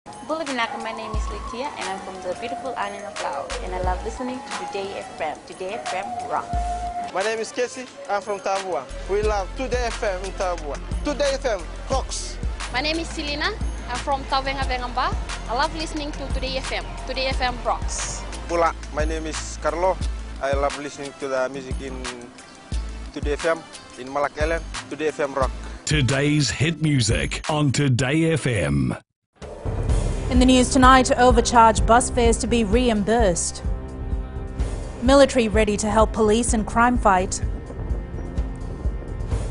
My name is Litia and I'm from the beautiful island of Laos and I love listening to Today FM. Today FM rocks. My name is Casey, I'm from Tavua. We love Today FM in Tavua. Today FM rocks. My name is Selina, I'm from Tavengavengamba. I love listening to Today FM. Today FM rocks. Pula, my name is Carlo. I love listening to the music in Today FM, in Malak Island. Today FM rock. Today's hit music on Today FM. In the news tonight, overcharged bus fares to be reimbursed. Military ready to help police in crime fight.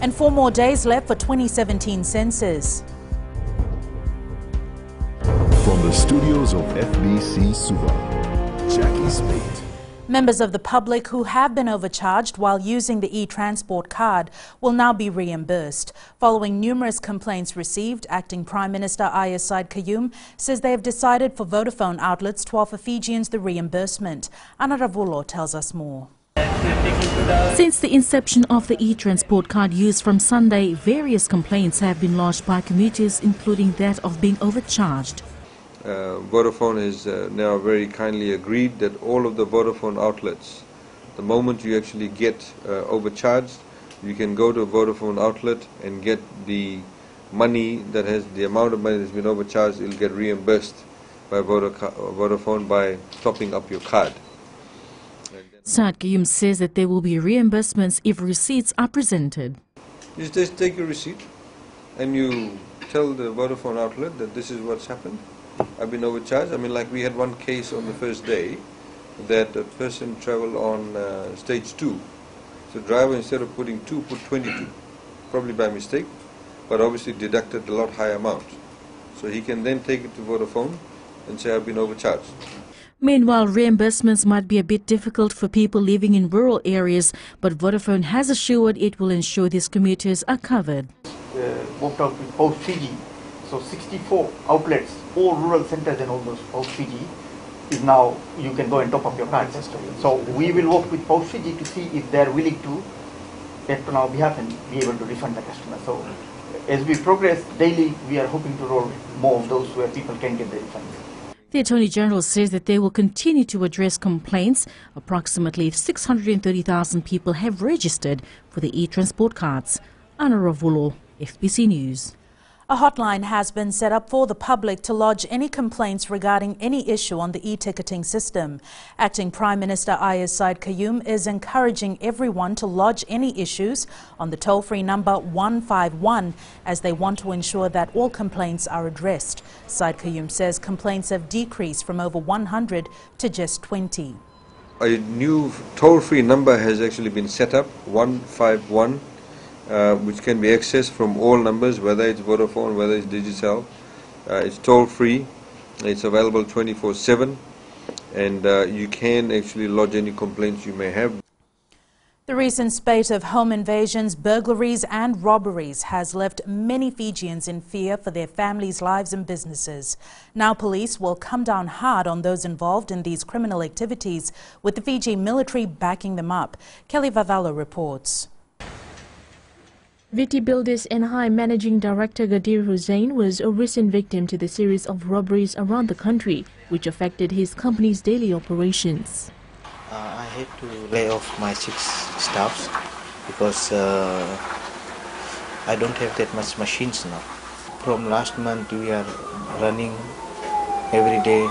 And 4 more days left for 2017 census. From the studios of FBC Suva, Jackie Spade. Members of the public who have been overcharged while using the e-transport card will now be reimbursed. Following numerous complaints received, Acting Prime Minister Ayah Said Qayyum says they have decided for Vodafone outlets to offer Fijians the reimbursement. Anna Ravulo tells us more. Since the inception of the e-transport card use from Sunday, various complaints have been lodged by commuters, including that of being overcharged. Vodafone has now very kindly agreed that all of the Vodafone outlets, the moment you actually get overcharged, you can go to a Vodafone outlet and get the money that has the amount of money that's been overcharged. It'll get reimbursed by Vodafone by topping up your card. Said Qayyum says that there will be reimbursements if receipts are presented. You just take your receipt and you tell the Vodafone outlet that this is what's happened. I've been overcharged. I mean, like we had one case on the first day that a person traveled on stage 2. So the driver, instead of putting 2, put 22, probably by mistake, but obviously deducted a lot higher amount. So he can then take it to Vodafone and say, I've been overcharged. Meanwhile, reimbursements might be a bit difficult for people living in rural areas, but Vodafone has assured it will ensure these commuters are covered. Worked out with Post Fiji. So 64 outlets, all rural centers and all those Post Fiji is now you can go and top up your card system. So we will work with Post Fiji to see if they are willing to act on our behalf and be able to refund the customer. So as we progress daily, we are hoping to roll more of those where people can get the refunds. The Attorney General says that they will continue to address complaints. Approximately 630,000 people have registered for the e-transport cards. Anna Ravulo, FBC News. A hotline has been set up for the public to lodge any complaints regarding any issue on the e-ticketing system. Acting Prime Minister Ayah Said Qayyum is encouraging everyone to lodge any issues on the toll-free number 151 as they want to ensure that all complaints are addressed. Said Qayyum says complaints have decreased from over 100 to just 20. A new toll-free number has actually been set up, 151. Which can be accessed from all numbers, whether it's Vodafone, whether it's Digicel. It's toll-free, it's available 24/7, and you can actually lodge any complaints you may have. The recent spate of home invasions, burglaries and robberies has left many Fijians in fear for their families' lives and businesses. Now police will come down hard on those involved in these criminal activities, with the Fiji military backing them up. Kelly Vavallo reports. Viti Builders and High Managing Director Gadir Hussain was a recent victim to the series of robberies around the country, which affected his company's daily operations. I had to lay off my 6 staffs because I don't have that much machines now. From last month we are running every day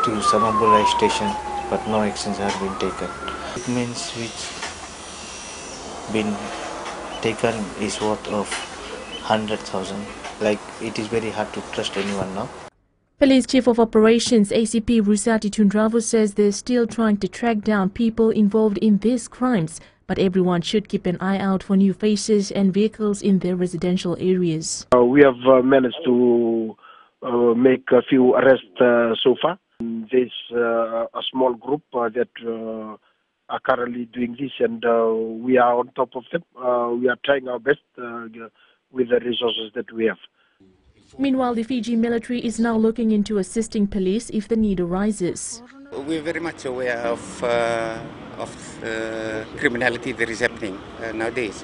to Samambulai station, but no actions have been taken. It means which been taken is worth of 100,000. Like, it is very hard to trust anyone now. Police Chief of Operations ACP Rusati Tundravu says they're still trying to track down people involved in these crimes, but everyone should keep an eye out for new faces and vehicles in their residential areas. We have managed to make a few arrests so far. There's a small group that are currently doing this, and we are on top of them. We are trying our best with the resources that we have. Meanwhile, the Fiji military is now looking into assisting police if the need arises. We're very much aware of criminality that is happening nowadays.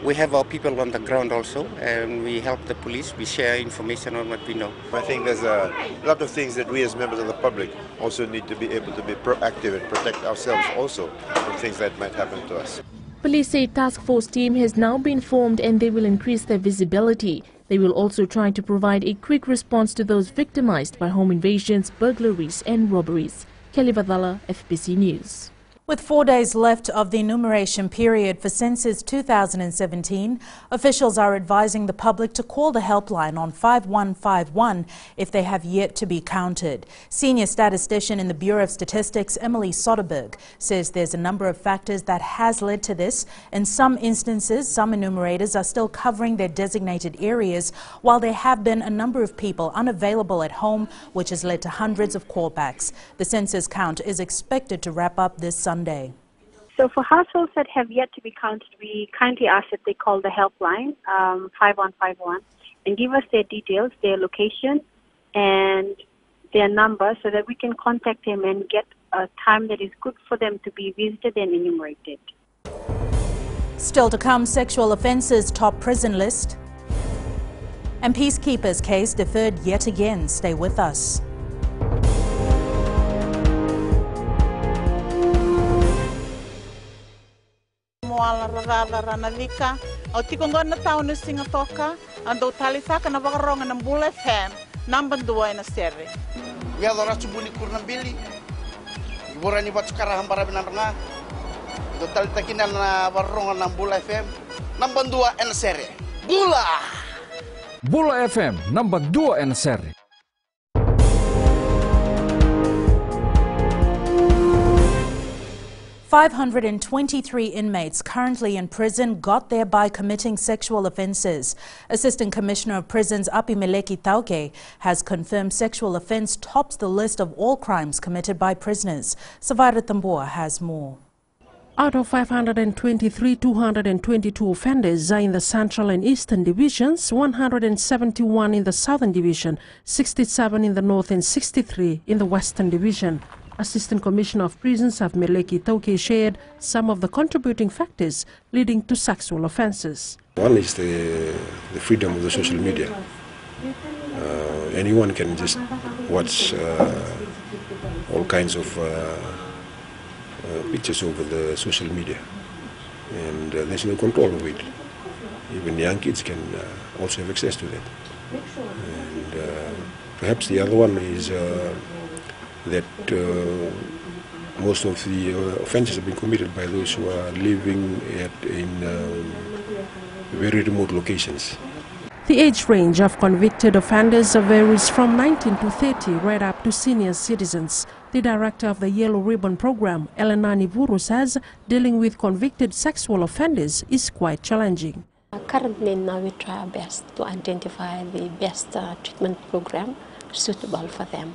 We have our people on the ground also, and we help the police. We share information on what we know. I think there's a lot of things that we as members of the public also need to be able to be proactive and protect ourselves also from things that might happen to us. Police say task force team has now been formed and they will increase their visibility. They will also try to provide a quick response to those victimized by home invasions, burglaries and robberies. Kelly Vadala, FBC News. With 4 days left of the enumeration period for Census 2017, officials are advising the public to call the helpline on 5151 if they have yet to be counted. Senior statistician in the Bureau of Statistics, Emily Soderberg, says there's a number of factors that has led to this. In some instances, some enumerators are still covering their designated areas, while there have been a number of people unavailable at home, which has led to hundreds of callbacks. The census count is expected to wrap up this Sunday. So for households that have yet to be counted, we kindly ask that they call the helpline 5151 and give us their details, their location and their number so that we can contact them and get a time that is good for them to be visited and enumerated. Still to come, sexual offences top prison list. And Peacekeeper's case deferred yet again. Stay with us. Moala rarara ranalika o tikongo na tao na singatoka ando talisaka na wakaronga ng Bull FM number 2 na sere. Ya dora subuni kurnambili. Borani batukara hambara binaranga. Do talitakina na wakaronga ng Bull FM number 2 na sere. Bula. Bull FM number 2 na sere. $523 inmates currently in prison got there by committing sexual offences. Assistant Commissioner of Prisons Apimeleki Tauke has confirmed sexual offence tops the list of all crimes committed by prisoners. Savaira Tavua has more. Out of 523, 222 offenders are in the Central and Eastern Divisions, 171 in the Southern Division, 67 in the North and 63 in the Western Division. Assistant Commissioner of Prisons Apimeleki Tauke shared some of the contributing factors leading to sexual offences. One is the freedom of the social media. Anyone can just watch all kinds of pictures over the social media, and there's no control of it. Even young kids can also have access to that. And perhaps the other one is that most of the offences have been committed by those who are living in very remote locations. The age range of convicted offenders varies from 19 to 30, right up to senior citizens. The director of the Yellow Ribbon program, Elena Nivuru, says dealing with convicted sexual offenders is quite challenging. Currently now we try our best to identify the best treatment program suitable for them.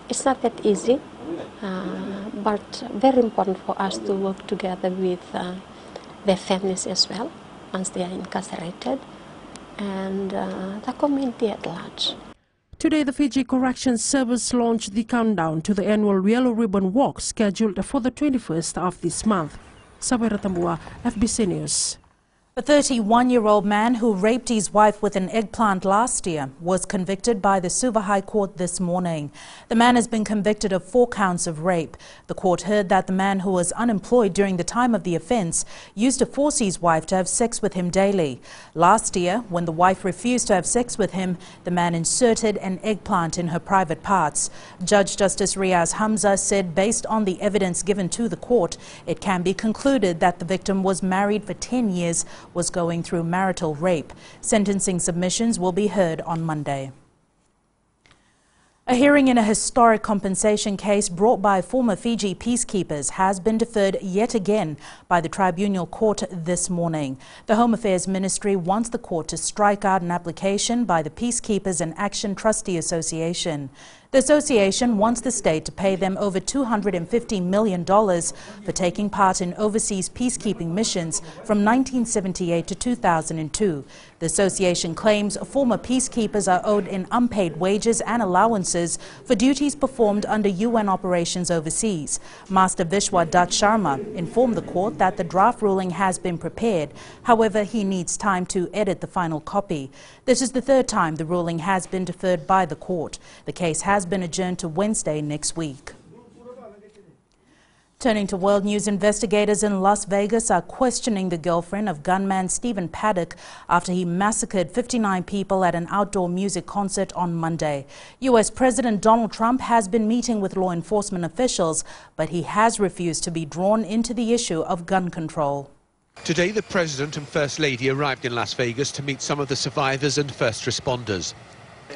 It's not that easy, but very important for us to work together with their families as well, once they are incarcerated, and the community at large. Today, the Fiji Corrections Service launched the countdown to the annual Yellow Ribbon Walk scheduled for the 21st of this month. Savaira Tavua, FBC News. A 31-year-old man who raped his wife with an eggplant last year was convicted by the Suva High Court this morning. The man has been convicted of 4 counts of rape. The court heard that the man, who was unemployed during the time of the offence, used to force his wife to have sex with him daily. Last year, when the wife refused to have sex with him, the man inserted an eggplant in her private parts. Judge Justice Riaz Hamza said based on the evidence given to the court, it can be concluded that the victim was married for 10 years, was going through marital rape. Sentencing submissions will be heard on Monday. A hearing in a historic compensation case brought by former Fiji peacekeepers has been deferred yet again by the Tribunal Court this morning. The Home Affairs Ministry wants the court to strike out an application by the Peacekeepers and Action Trustee Association. The association wants the state to pay them over $250 million for taking part in overseas peacekeeping missions from 1978 to 2002. The association claims former peacekeepers are owed in unpaid wages and allowances for duties performed under UN operations overseas. Master Vishwa Dutt Sharma informed the court that the draft ruling has been prepared. However, he needs time to edit the final copy. This is the third time the ruling has been deferred by the court. The case has been adjourned to Wednesday next week. Turning to world news, investigators in Las Vegas are questioning the girlfriend of gunman Stephen Paddock after he massacred 59 people at an outdoor music concert on Monday. U.S. President Donald Trump has been meeting with law enforcement officials, but he has refused to be drawn into the issue of gun control. Today, the President and First Lady arrived in Las Vegas to meet some of the survivors and first responders.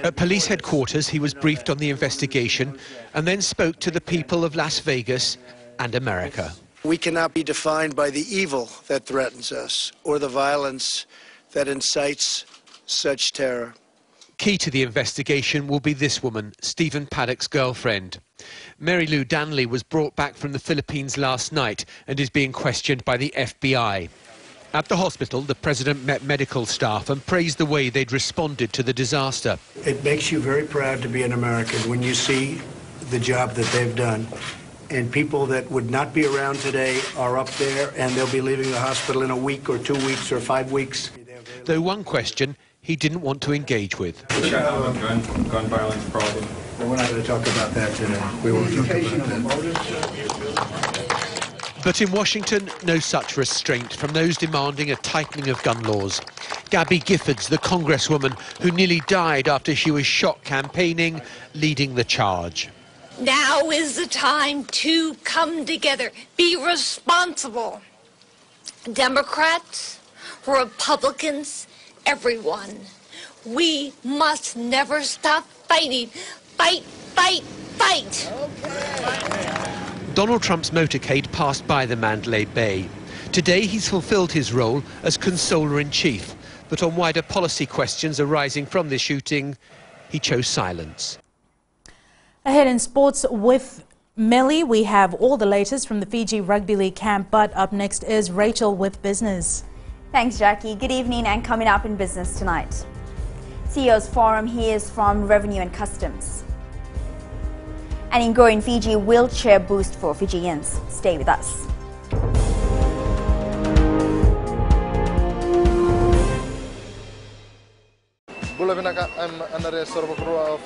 At police headquarters, he was briefed on the investigation and then spoke to the people of Las Vegas and America. We cannot be defined by the evil that threatens us or the violence that incites such terror. Key to the investigation will be this woman, Stephen Paddock's girlfriend. Mary Lou Danley was brought back from the Philippines last night and is being questioned by the FBI. At the hospital, the president met medical staff and praised the way they'd responded to the disaster. It makes you very proud to be an American when you see the job that they've done. And people that would not be around today are up there, and they'll be leaving the hospital in a week or 2 weeks or 5 weeks. Though one question he didn't want to engage with. We have a gun violence problem. Well, we're not going to talk about that today. We won't talk about that. But in Washington, no such restraint from those demanding a tightening of gun laws. Gabby Giffords, the congresswoman who nearly died after she was shot campaigning, leading the charge. Now is the time to come together, be responsible. Democrats, Republicans, everyone. We must never stop fighting. Fight, fight, fight. Donald Trump's motorcade passed by the Mandalay Bay. Today he's fulfilled his role as consoler-in-chief, but on wider policy questions arising from this shooting, he chose silence. Ahead in sports with Melly, we have all the latest from the Fiji Rugby League camp, but up next is Rachel with business. Thanks, Jackie. Good evening, and coming up in business tonight. CEO's Forum hears from Revenue and Customs. And in growing Fiji, wheelchair boost for Fijians. Stay with us. I'm another sort of of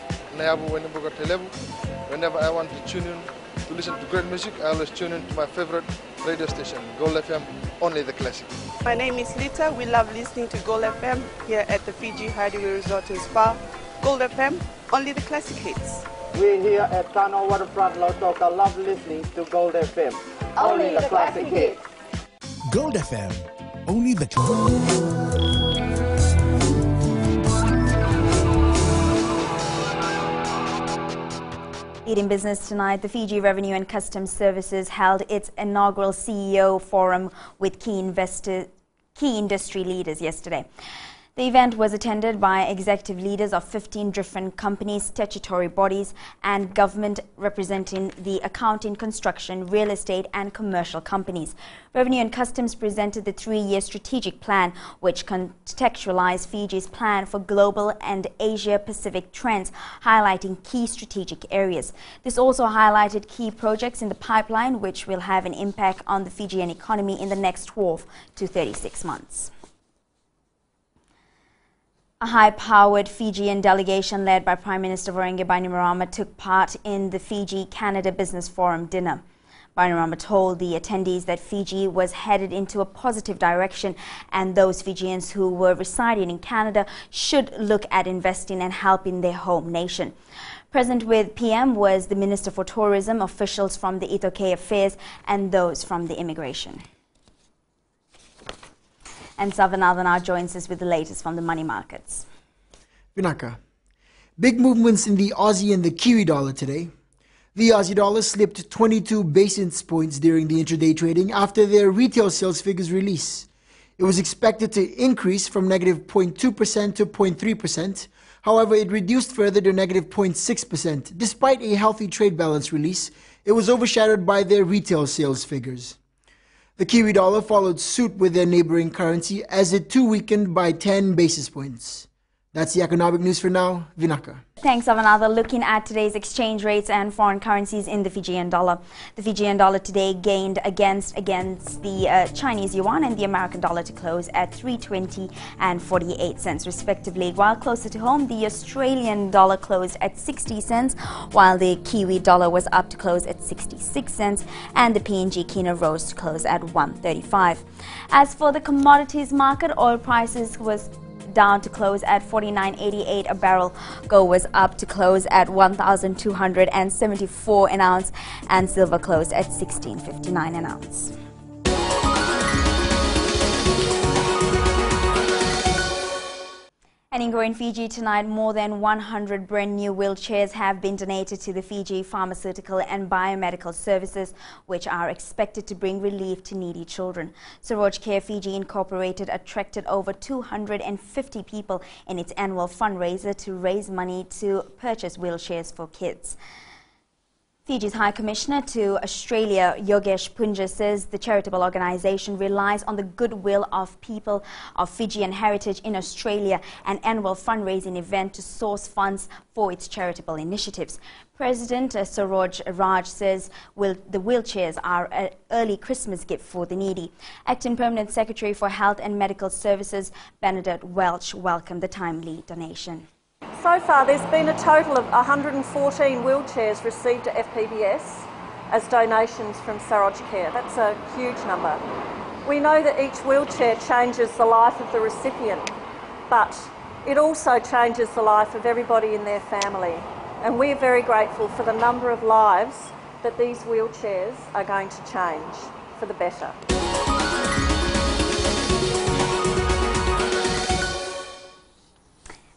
whenever I want to tune in to listen to great music, I always tune in to my favorite radio station, Gold FM, only the classic. My name is Lita. We love listening to Gold FM here at the Fiji Hideaway Resort and Spa. Gold FM, only the classic hits. We here at Kano Waterfront Lautoka love listening to Gold FM, only the classic hits. Gold FM, only the Leading business tonight, the Fiji Revenue and Customs Services held its inaugural CEO forum with key industry leaders yesterday. The event was attended by executive leaders of 15 different companies, statutory bodies and government representing the accounting, construction, real estate and commercial companies. Revenue and Customs presented the 3-year strategic plan, which contextualized Fiji's plan for global and Asia-Pacific trends, highlighting key strategic areas. This also highlighted key projects in the pipeline, which will have an impact on the Fijian economy in the next 12 to 36 months. A high-powered Fijian delegation led by Prime Minister Voreqe Bainimarama took part in the Fiji-Canada Business Forum dinner. Bainimarama told the attendees that Fiji was headed into a positive direction and those Fijians who were residing in Canada should look at investing and helping their home nation. Present with PM was the Minister for Tourism, officials from the Itoke Affairs and those from the Immigration. And Savanathan now joins us with the latest from the money markets. Vinaka, big movements in the Aussie and the Kiwi dollar today. The Aussie dollar slipped 22 basis points during the intraday trading after their retail sales figures release. It was expected to increase from negative 0.2% to 0.3%, However, it reduced further to negative 0.6%. Despite a healthy trade balance release, it was overshadowed by their retail sales figures. The Kiwi dollar followed suit with their neighboring currency as it too weakened by 10 basis points. That's the economic news for now. Vinaka. Thanks, Avanatha. Looking at today's exchange rates and foreign currencies in the Fijian dollar. The Fijian dollar today gained against the Chinese yuan and the American dollar to close at 3.20 and 48 cents respectively. While closer to home, the Australian dollar closed at 60 cents, while the Kiwi dollar was up to close at 66 cents, and the PNG kina rose to close at 1.35. As for the commodities market, oil prices was down to close at 49.88 a barrel. Gold was up to close at 1,274 an ounce, and silver closed at 16.59 an ounce. And in Fiji tonight, more than 100 brand new wheelchairs have been donated to the Fiji Pharmaceutical and Biomedical Services, which are expected to bring relief to needy children. Saroj Care Fiji Incorporated attracted over 250 people in its annual fundraiser to raise money to purchase wheelchairs for kids. Fiji's High Commissioner to Australia, Yogesh Punja, says the charitable organisation relies on the goodwill of people of Fijian heritage in Australia, an annual fundraising event to source funds for its charitable initiatives. President Saroj Raj says the wheelchairs are an early Christmas gift for the needy. Acting Permanent Secretary for Health and Medical Services, Bernadette Welch, welcomed the timely donation. So far, there's been a total of 114 wheelchairs received at FPBS as donations from Saroj Care. That's a huge number. We know that each wheelchair changes the life of the recipient, but it also changes the life of everybody in their family. And we're very grateful for the number of lives that these wheelchairs are going to change for the better.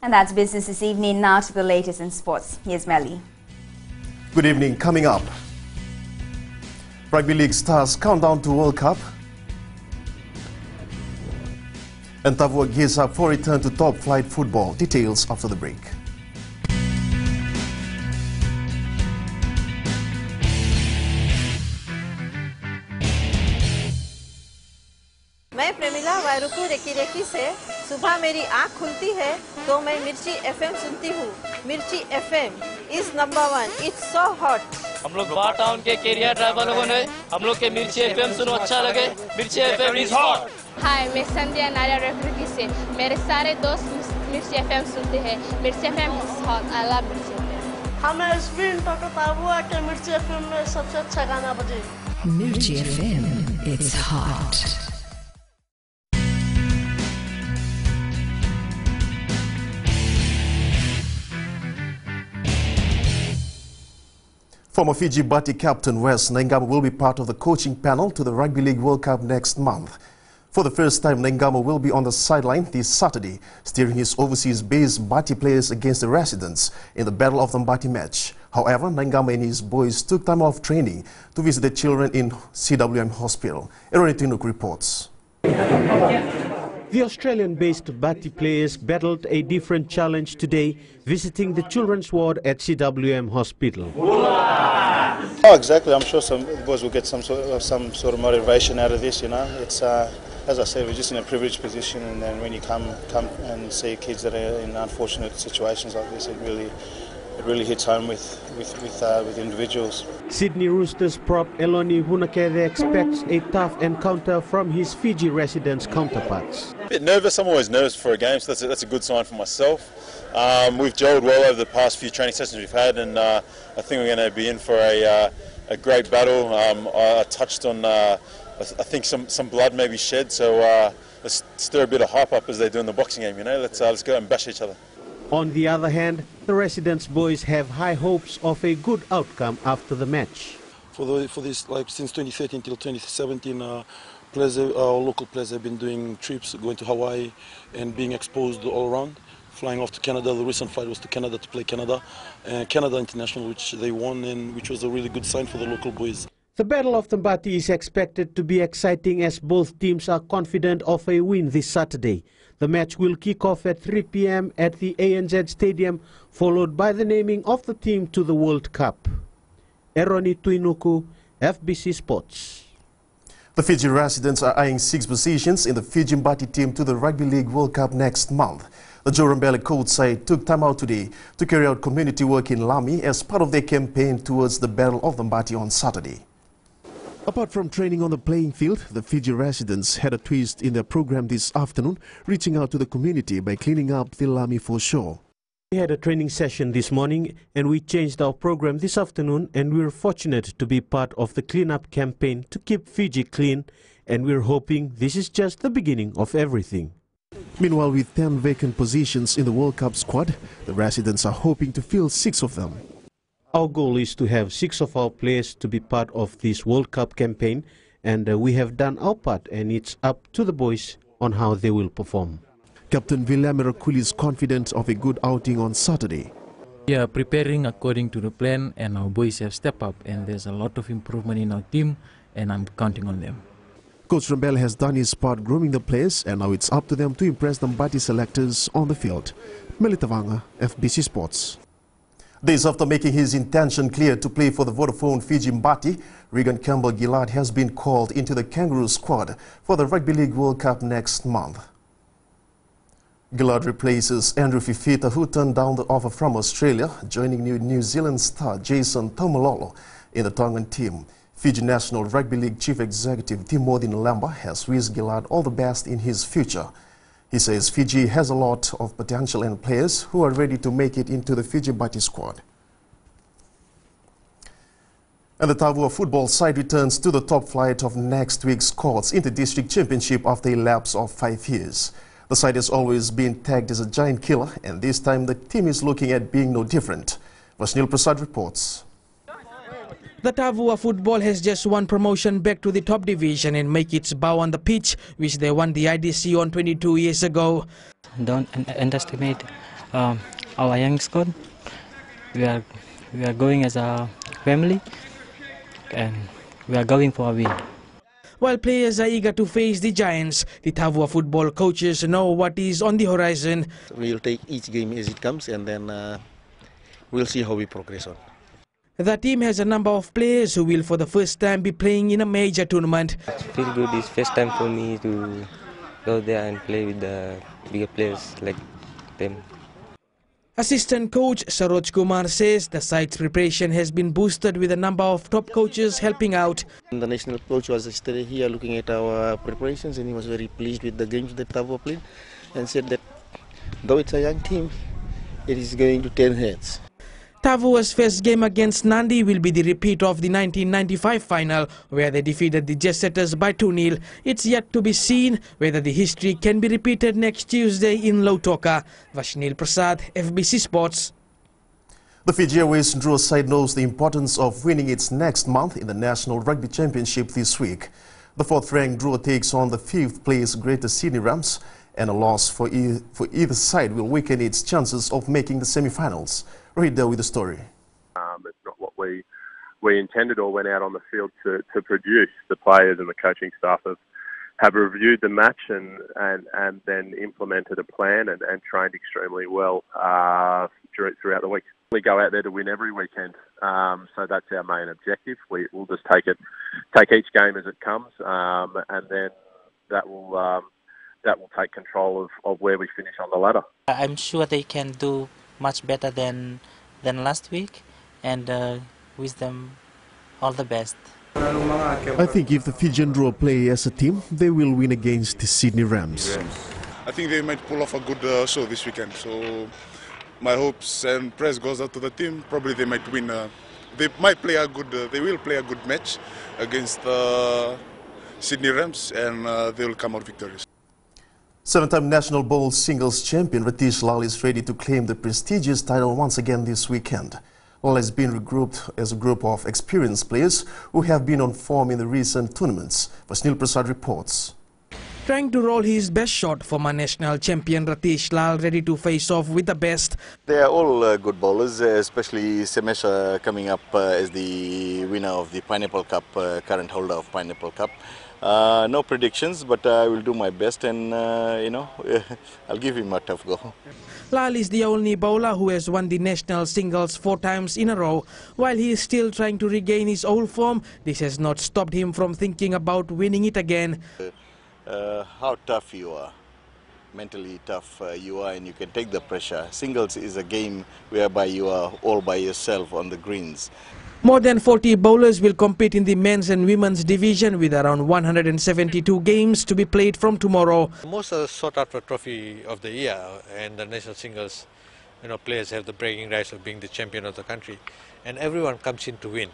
And that's business this evening. Now to the latest in sports. Here's Melly. Good evening. Coming up, Rugby League stars countdown to World Cup, and Tavua gears up for return to top flight football. Details after the break. मैं Premila वायरुकू recce recce से सुबह मेरी आँख खुलती है तो मैं मिर्ची एफएम सुनती हूँ। मिर्ची FM is number 1। It's so hot. हम लोग बार टाउन के कैरियर ड्राइवर लोगों ने हम लोग के मिर्ची एफएम सुनो अच्छा लगे। मिर्ची एफएम इज हॉट। हाय, मैं संध्या नारिया रेकी से मेरे सारे दोस्त मिर्ची एफएम सुनते हैं। मिर्ची FM is hot. I love मिर्ची एफएम। हमें स्पिन तो ताबुआ के मिर्ची एफएम में सबसे अच्छा गाना बजे। मिर्ची FM it's hot. Former Fiji Bati captain Wes Nengama will be part of the coaching panel to the Rugby League World Cup next month. For the first time, Nengama will be on the sideline this Saturday, steering his overseas-based Bati players against the residents in the Battle of the Bati match. However, Nengama and his boys took time off training to visit the children in CWM Hospital. Eroni Tinuk reports. The Australian-based Bati players battled a different challenge today, visiting the children's ward at CWM Hospital. Oh, exactly. I'm sure some boys will get some sort of motivation out of this. You know, it's as I said, we're just in a privileged position, and then when you come and see kids that are in unfortunate situations like this, it really hits home with individuals. Sydney Roosters prop Eloni Hunakere expects a tough encounter from his Fiji residents counterparts. A bit nervous. I'm always nervous for a game, so that's a good sign for myself. We've gelled well over the past few training sessions we've had, and I think we're going to be in for a great battle. I touched on I think some blood may be shed, so let's stir a bit of hype up as they do in the boxing game. You know, let's go and bash each other. On the other hand, the residents' boys have high hopes of a good outcome after the match. For this, like since 2013 till 2017, our local players have been doing trips, going to Hawaii and being exposed all around, flying off to Canada. The recent flight was to Canada to play Canada International, which they won, and which was a really good sign for the local boys. The Battle of Tambati is expected to be exciting as both teams are confident of a win this Saturday. The match will kick off at 3 p.m. at the ANZ Stadium, followed by the naming of the team to the World Cup. Eroni Tuinuku, FBC Sports. The Fiji residents are eyeing 6 positions in the Fijian Mbati team to the Rugby League World Cup next month. The Jorambele coach side took time out today to carry out community work in Lami as part of their campaign towards the Battle of the Mbati on Saturday. Apart from training on the playing field, the Fiji residents had a twist in their program this afternoon, reaching out to the community by cleaning up the Lami foreshore. We had a training session this morning and we changed our program this afternoon, and we're fortunate to be part of the cleanup campaign to keep Fiji clean, and we're hoping this is just the beginning of everything. Meanwhile, with 10 vacant positions in the World Cup squad, the residents are hoping to fill 6 of them. Our goal is to have 6 of our players to be part of this World Cup campaign, and we have done our part, and it's up to the boys on how they will perform. Captain William Rakuli is confident of a good outing on Saturday. We are preparing according to the plan, and our boys have stepped up, and there's a lot of improvement in our team, and I'm counting on them. Coach Rambel has done his part grooming the players, and now it's up to them to impress the Mbati selectors on the field. Melitavanga, FBC Sports. Days after making his intention clear to play for the Vodafone Fiji Mbati, Regan Campbell-Gillard has been called into the Kangaroo squad for the Rugby League World Cup next month. Gillard replaces Andrew Fifita, who turned down the offer from Australia, joining New Zealand star Jason Taumalolo in the Tongan team. Fiji National Rugby League Chief Executive Timothy Nlamba has wished Gillard all the best in his future. He says Fiji has a lot of potential and players who are ready to make it into the Fiji Mbati squad. And the Tavua football side returns to the top flight of next week's Courts Inter-District Championship after a lapse of 5 years. The side has always been tagged as a giant killer, and this time the team is looking at being no different. Vasnil Prasad reports. The Tavua football has just won promotion back to the top division and make its bow on the pitch, which they won the IDC on 22 years ago. Don't underestimate our young squad. We are going as a family, and we are going for a win. While players are eager to face the giants, the Tavua football coaches know what is on the horizon. We'll take each game as it comes, and then we'll see how we progress on. The team has a number of players who will for the first time be playing in a major tournament. I feel good. It's first time for me to go there and play with the bigger players like them. Assistant coach Saroj Kumar says the side's preparation has been boosted with a number of top coaches helping out. The national coach was yesterday here looking at our preparations, and he was very pleased with the games that Tavua played and said that though it's a young team, it is going to turn heads. Tavua's first game against Nandi will be the repeat of the 1995 final, where they defeated the Jet Setters by 2-0. It's yet to be seen whether the history can be repeated next Tuesday in Lautoka. Vashnil Prasad, FBC Sports. The Fiji Airways Drua side knows the importance of winning its next month in the National Rugby Championship this week. The 4th-ranked Drua takes on the 5th-place Greater Sydney Rams, and a loss for either side will weaken its chances of making the semi-finals. Read there with the story. It's not what we intended or went out on the field to produce. The players and the coaching staff have reviewed the match and then implemented a plan and trained extremely well throughout the week. We go out there to win every weekend, so that's our main objective. We'll just take each game as it comes, and then that will take control of where we finish on the ladder. I'm sure they can do much better than last week, and wish them all the best. I think if the Fijian Drua play as a team, they will win against the Sydney Rams. I think they might pull off a good show this weekend, so my hopes and prayers goes out to the team. Probably they might win. They might play a good. They will play a good match against Sydney Rams, and they will come out victorious. 7-time National Bowl singles champion Ratish Lal is ready to claim the prestigious title once again this weekend. Lal has been regrouped as a group of experienced players who have been on form in the recent tournaments. Vasnil Prasad reports. Trying to roll his best shot, former national champion Ratish Lal ready to face off with the best. They are all good bowlers, especially Semesha coming up as the winner of the Pineapple Cup, current holder of Pineapple Cup. No predictions, but I will do my best and, I'll give him a tough go. Lal is the only bowler who has won the national singles 4 times in a row. While he is still trying to regain his old form, this has not stopped him from thinking about winning it again. How tough you are, mentally tough you are, and you can take the pressure. Singles is a game whereby you are all by yourself on the greens. More than 40 bowlers will compete in the men's and women's division with around 172 games to be played from tomorrow. Most sought after trophy of the year, and the national singles, players have the bragging rights of being the champion of the country, and everyone comes in to win.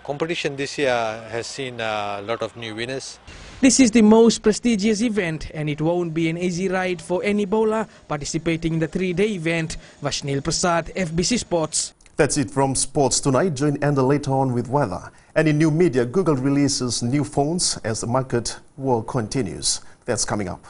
Competition this year has seen a lot of new winners. This is the most prestigious event, and it won't be an easy ride for any bowler participating in the 3-day event. Vashnil Prasad, FBC Sports. That's it from sports tonight. Join Enda later on with weather. And in new media, Google releases new phones as the market war continues. That's coming up.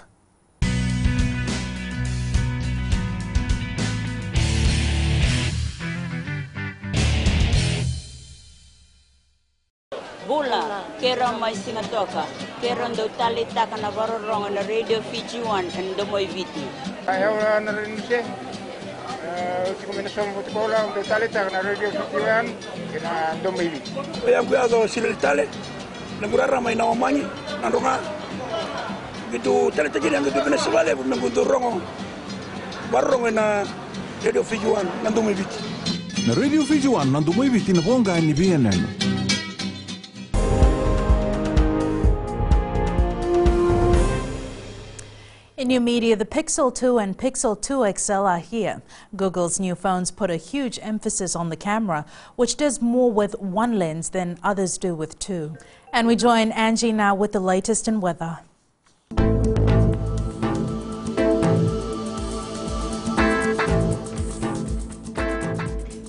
Bula, kera mai singatoka, kera ndo tali taka na varorong na radio Fiji 1 and domoy viti. Ayaw na rin siya. Kombinasyon mo bola ndo tali taka na radio Fiji 1 kina domoy viti. Kaya ko sila tali, nagurara may nawamanyi, nandunga. Gitu tali taki yang gitu kena sebale pun nangudurong. Varorong na radio Fiji 1 na domoy viti. Na radio Fiji 1 na domoy viti na bonga ni BNN. In new media, the Pixel 2 and Pixel 2 XL are here. Google's new phones put a huge emphasis on the camera, which does more with one lens than others do with two. And we join Angie now with the latest in weather.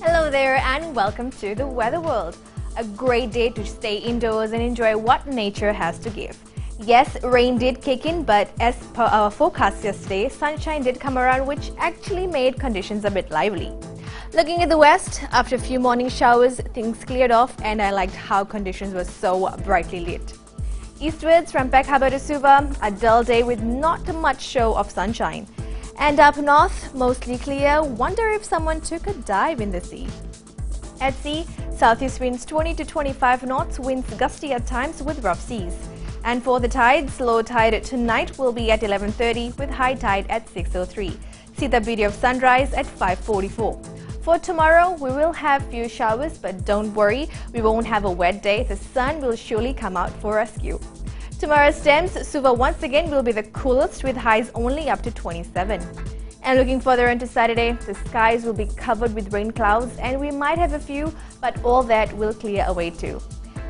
Hello there and welcome to the Weather World. A great day to stay indoors and enjoy what nature has to give. Yes, rain did kick in, but as per our forecast yesterday, sunshine did come around, which actually made conditions a bit lively. Looking at the west, after a few morning showers, things cleared off and I liked how conditions were so brightly lit. Eastwards from Peck Harbour to Suva, a dull day with not much show of sunshine. And up north, mostly clear, wonder if someone took a dive in the sea. At sea, southeast winds 20 to 25 knots, winds gusty at times with rough seas. And for the tides, low tide tonight will be at 11:30 with high tide at 6:03. See the beauty of sunrise at 5:44. For tomorrow, we will have few showers, but don't worry, we won't have a wet day. The sun will surely come out for rescue. Tomorrow's temps, Suva once again will be the coolest with highs only up to 27. And looking further into Saturday, the skies will be covered with rain clouds and we might have a few, but all that will clear away too.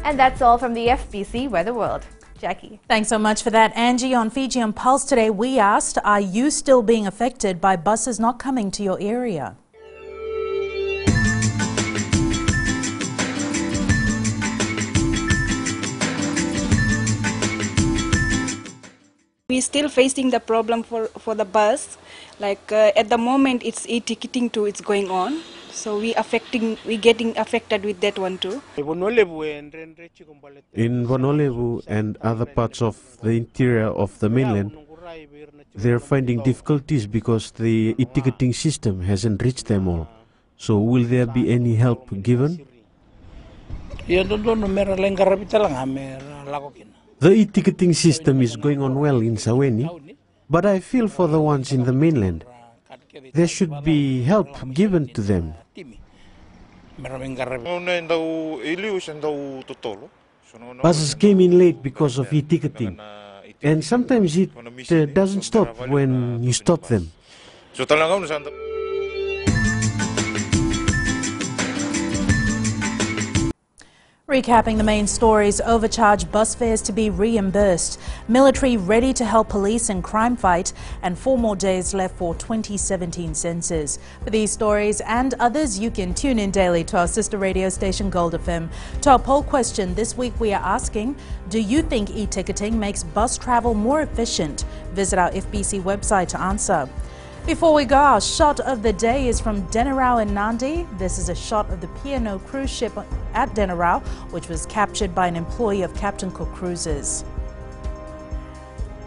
And that's all from the FBC Weather World. Jackie. Thanks so much for that, Angie. On Fijian Pulse today, we asked, are you still being affected by buses not coming to your area? We're still facing the problem for the bus. Like at the moment, it's e-ticketing too. It's going on, so we getting affected with that one too. In Wonolevu and other parts of the interior of the mainland, they're finding difficulties because the e-ticketing system hasn't reached them all. So will there be any help given? The e-ticketing system is going on well in Saweni, but I feel for the ones in the mainland. There should be help given to them. Buses came in late because of e-ticketing, and sometimes it doesn't stop when you stop them. Recapping the main stories, overcharged bus fares to be reimbursed, military ready to help police in crime fight, and 4 more days left for 2017 census. For these stories and others, you can tune in daily to our sister radio station Gold FM. To our poll question this week, we are asking, do you think e-ticketing makes bus travel more efficient? Visit our FBC website to answer. Before we go, our shot of the day is from Denarau in Nandi. This is a shot of the P&O cruise ship at Denarau, which was captured by an employee of Captain Cook Cruises.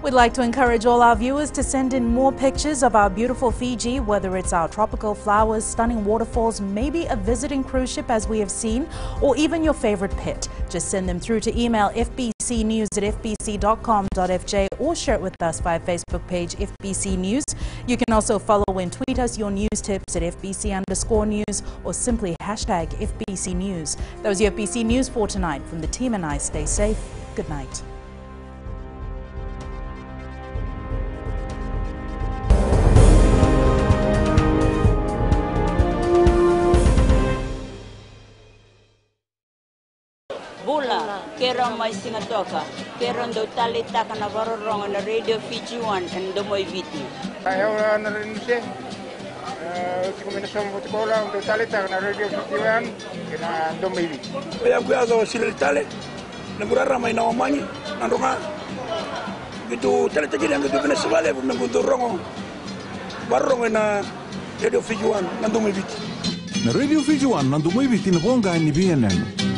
We'd like to encourage all our viewers to send in more pictures of our beautiful Fiji, whether it's our tropical flowers, stunning waterfalls, maybe a visiting cruise ship as we have seen, or even your favorite pet. Just send them through to email fbcnews@fbc.com.fj or share it with us via Facebook page FBC News. You can also follow and tweet us your news tips at FBC_news or simply hashtag FBC News. That was your FBC News for tonight. From the team and I, stay safe. Good night. Bula, kera mai singa toka, kera ndo tali taka na varorong na radio Fiji 1 and domoy viti. Ayaw na rin siya. Utiko minasong butikola ndo tali taka na radio Fiji 1 kina domoy viti. Ayaw kuya zo sila tali, nagurara may nawamanyi, nandunga. Gitu tali tajiri ang gitu pinasawale, nagunto rongo. Barong na radio Fiji 1 nandomoy viti. Na radio Fiji 1 nandomoy viti na bonga ni BNN.